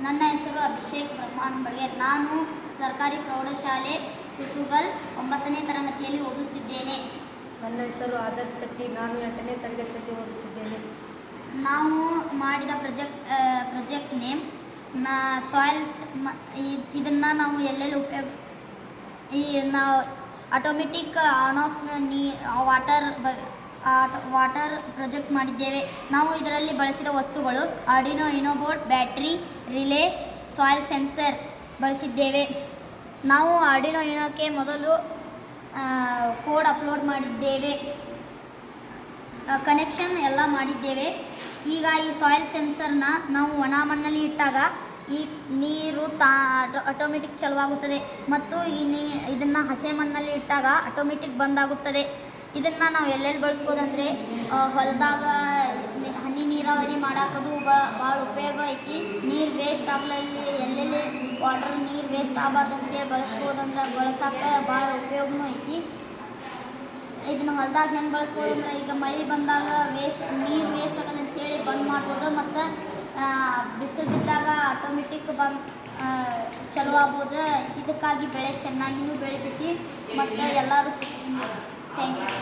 ನನ್ನ ಹೆಸರು ಅಭಿಷೇಕ್ ಬ್ರಹ್ಮಾನ್ ಬಡ್ಗೇರ್. ನಾನು ಸರ್ಕಾರಿ ಪ್ರೌಢಶಾಲೆ ಕುಸುಗಲ್ 9ನೇ ತರಗತಿಯಲ್ಲಿ ಓದುತ್ತಿದ್ದೇನೆ. ನನ್ನ ಹೆಸರು ಆದರ್ಶ್ ತಟ್ಟಿ. ನಾನು 8ನೇ ತರಗತಿಯಲ್ಲಿ ಓದುತ್ತಿದ್ದೇನೆ. ನಾವು ಮಾಡಿದ ಪ್ರಾಜೆಕ್ಟ್ ನೇಮ್ ಸಾಯಿಲ್ಸ್. ಇದನ್ನು ನಾವು ಎಲ್ಲೆಲ್ಲಿ ನಾವು automatic on off water project ಮಾಡಿದ್ದೇವೆ. ನಾವು ಇದರಲ್ಲಿ ಬಳಸಿದ ವಸ್ತುಗಳು Arduino YONO board, battery, relay, soil sensor ಬಳಸಿದ್ದೇವೆ. ನಾವು ಆರ್ಡಿನೋ ಯುನೋಕ್ಕೆ ಮೊದಲು ಕೋಡ್ ಅಪ್ಲೋಡ್ ಮಾಡಿದ್ದೇವೆ, ಕನೆಕ್ಷನ್ ಎಲ್ಲ ಮಾಡಿದ್ದೇವೆ. ಈಗ ಈ ಸಾಯಿಲ್ ಸೆನ್ಸರ್ನ ನಾವು ಒಣ ಮಣ್ಣಲ್ಲಿ ಇಟ್ಟಾಗ ಈ ನೀರು ಆಟೋಮೆಟಿಕ್ ಚಾಲುವಾಗುತ್ತದೆ ಮತ್ತು ಇದನ್ನು ಹಸೆ ಮಣ್ಣಲ್ಲಿ ಇಟ್ಟಾಗ ಆಟೋಮೆಟಿಕ್ ಬಂದಾಗುತ್ತದೆ. ಇದನ್ನು ನಾವು ಎಲ್ಲೆಲ್ಲಿ ಬಳಸ್ಬೋದಂದರೆ ಹೊಲದಾಗ ಹನಿ ನೀರಾವರಿ ಮಾಡಾಕೋದು ಭಾಳ ಉಪಯೋಗ ಐತಿ. ನೀರು ವೇಸ್ಟ್ ಆಗಲಲ್ಲಿ ಎಲ್ಲೆಲ್ಲಿ ನೀರು ವೇಸ್ಟ್ ಆಗಬಾರ್ದು ಅಂತೇಳಿ ಬಳಸ್ಬೋದಂದ್ರೆ ಬಳಸೋಕೆ ಭಾಳ ಉಪಯೋಗನೂ ಐತಿ. ಇದನ್ನು ಹೊಲದಾಗ ಹೆಂಗೆ ಬಳಸ್ಬೋದಂದ್ರೆ ಈಗ ಮಳೆ ಬಂದಾಗ ನೀರು ವೇಸ್ಟ್ ಆಗಲ್ಲ ಅಂತೇಳಿ ಬಂದ್ ಮಾಡ್ಬೋದು ಮತ್ತು ಬಿಸಿಲು ಬಿದ್ದಾಗ ಆಟೋಮೆಟಿಕ್ ಚಲೋ ಆಗ್ಬೋದು. ಇದಕ್ಕಾಗಿ ಬೆಳೆ ಚೆನ್ನಾಗಿಯೂ ಬೆಳಿತೈತಿ ಮತ್ತು ಎಲ್ಲರೂ ಥ್ಯಾಂಕ್ ಯು.